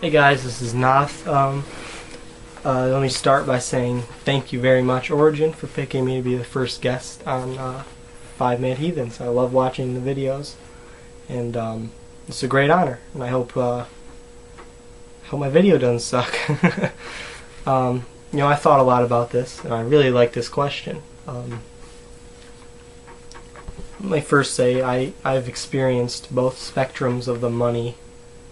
Hey guys, this is Noth. Let me start by saying thank you very much, Origin, for picking me to be the first guest on 5 Mad Heathens. I love watching the videos, and it's a great honor, and I hope my video doesn't suck. I thought a lot about this, and I really like this question. Let me first say I've experienced both spectrums of the money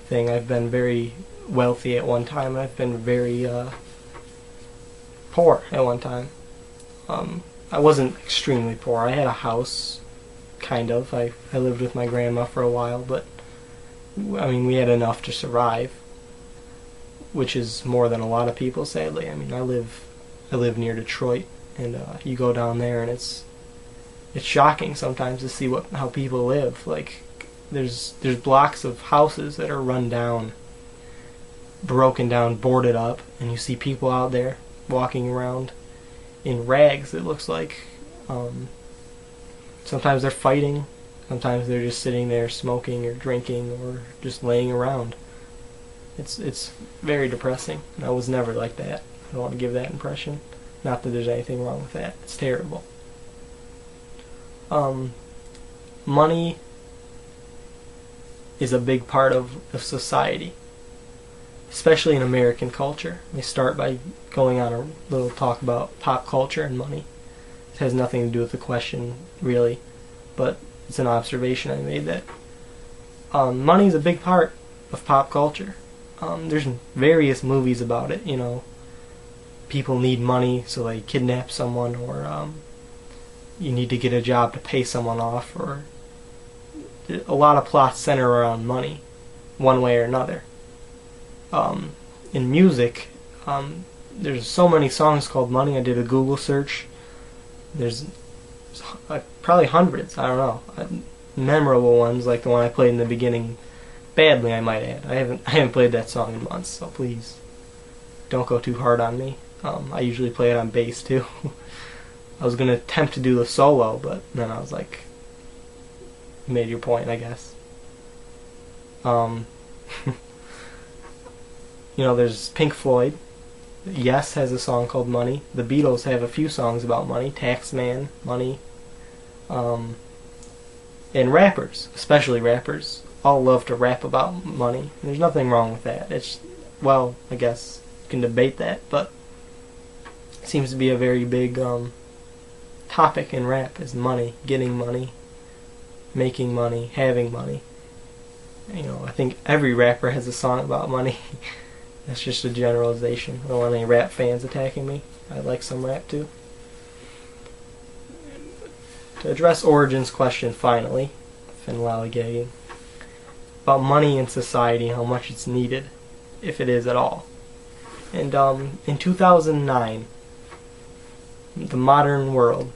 thing. I've been very wealthy at one time, and I've been very poor at one time. I wasn't extremely poor. I had a house, kind of. I lived with my grandma for a while, but I mean, we had enough to survive, which is more than a lot of people, sadly. I mean, I live near Detroit, and you go down there, and it's shocking sometimes to see how people live. Like, there's blocks of houses that are run down, broken down, boarded up, and you see people out there walking around in rags, it looks like. Sometimes they're fighting, sometimes they're just sitting there smoking or drinking or just laying around. It's very depressing. I was never like that. I don't want to give that impression. Not that there's anything wrong with that. It's terrible. Money is a big part of society, especially in American culture. We start by going on a little talk about pop culture and money. It has nothing to do with the question, really, but it's an observation I made that money is a big part of pop culture. There's various movies about it. You know, people need money, so they kidnap someone, or you need to get a job to pay someone off, or a lot of plots center around money, one way or another. In music, there's so many songs called Money. I did a Google search. There's probably hundreds, I don't know. Memorable ones, like the one I played in the beginning, badly I might add. I haven't played that song in months, so please don't go too hard on me. I usually play it on bass too. I was going to attempt to do the solo, but then I was like, you made your point, I guess. There's Pink Floyd. Yes has a song called Money. The Beatles have a few songs about money. Taxman, Money. And rappers, especially rappers, all love to rap about money. There's nothing wrong with that. Well, I guess you can debate that, but it seems to be a very big topic in rap, is money, getting money, making money, having money. I think every rapper has a song about money. That's just a generalization. I don't want any rap fans attacking me. I like some rap too. To address Origin's question finally, finlollygagging, about money in society, how much it's needed, if it is at all. And in 2009, the modern world,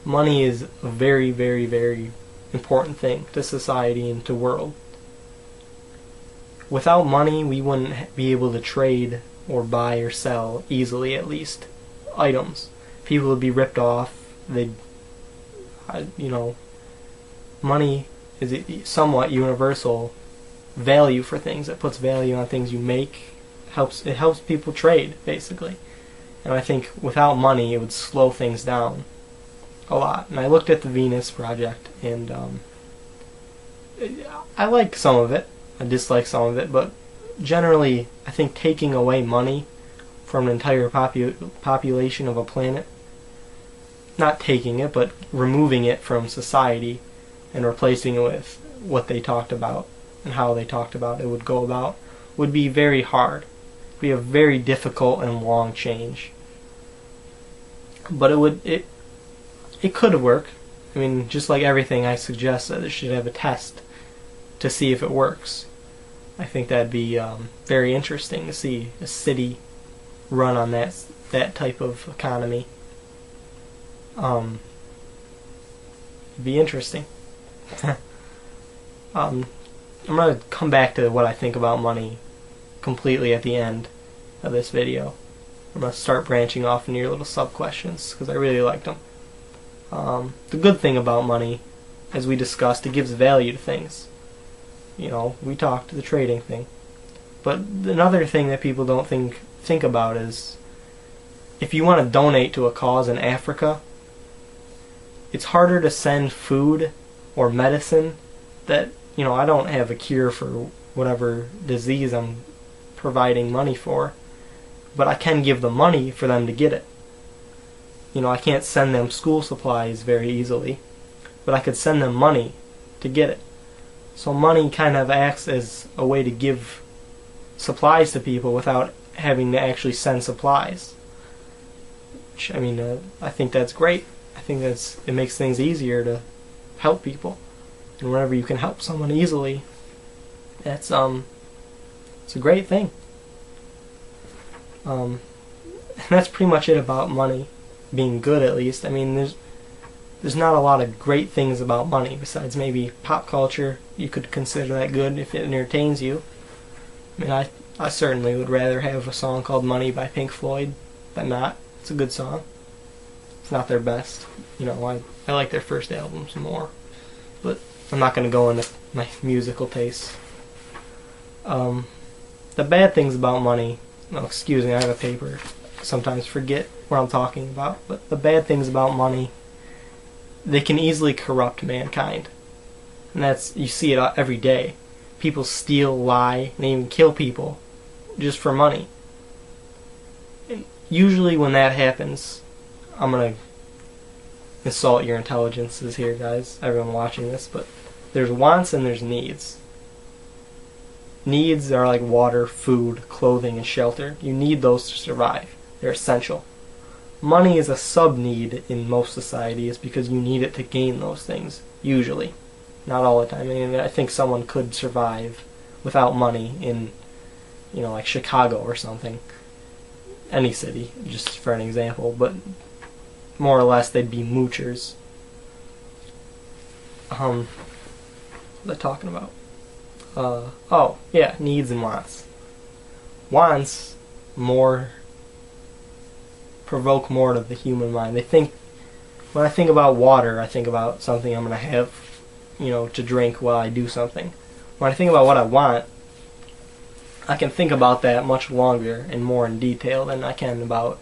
money is a very, very, very important thing to society and to world. Without money, we wouldn't be able to trade or buy or sell easily, at least, items. People would be ripped off. Money is a somewhat universal value for things. It puts value on things you make. It helps people trade, basically. And I think without money, it would slow things down a lot. And I looked at the Venus Project, and I like some of it. I dislike some of it, but generally, I think taking away money from an entire population of a planet, not taking it, but removing it from society and replacing it with what they talked about and how they talked about it would go about, would be very hard. It would be a very difficult and long change. But it could work. I mean, just like everything, I suggest that it should have a test to see if it works. I think that'd be very interesting to see a city run on that type of economy. It'd be interesting. I'm going to come back to what I think about money completely at the end of this video. I'm going to start branching off into your little sub-questions, because I really liked them. The good thing about money, as we discussed, it gives value to things. We talked the trading thing. But another thing that people don't think about is, if you want to donate to a cause in Africa, it's harder to send food or medicine that, I don't have a cure for whatever disease I'm providing money for, but I can give them money for them to get it. I can't send them school supplies very easily, but I could send them money to get it. So money kind of acts as a way to give supplies to people without having to actually send supplies. Which, I think that's great. I think it makes things easier to help people. And whenever you can help someone easily, it's a great thing. And that's pretty much it about money being good, at least. There's not a lot of great things about money besides maybe pop culture. You could consider that good if it entertains you. I certainly would rather have a song called Money by Pink Floyd than not. It's a good song. It's not their best. I like their first albums more. But I'm not going to go into my musical tastes. The bad things about money... excuse me, I have a paper. Sometimes forget what I'm talking about. But the bad things about money, they can easily corrupt mankind. And you see it every day. People steal, lie, and even kill people just for money. And usually when that happens, I'm going to insult your intelligences here, guys, everyone watching this, but there's wants and there's needs. Needs are like water, food, clothing, and shelter. You need those to survive. They're essential. Money is a sub-need in most societies because you need it to gain those things, usually. Not all the time. I think someone could survive without money in, like Chicago or something. Any city, just for an example. But more or less, they'd be moochers. What was I talking about? Needs and wants. Wants provoke more to the human mind. When I think about water, I think about something I'm going to have, to drink while I do something. When I think about what I want, I can think about that much longer and more in detail than I can about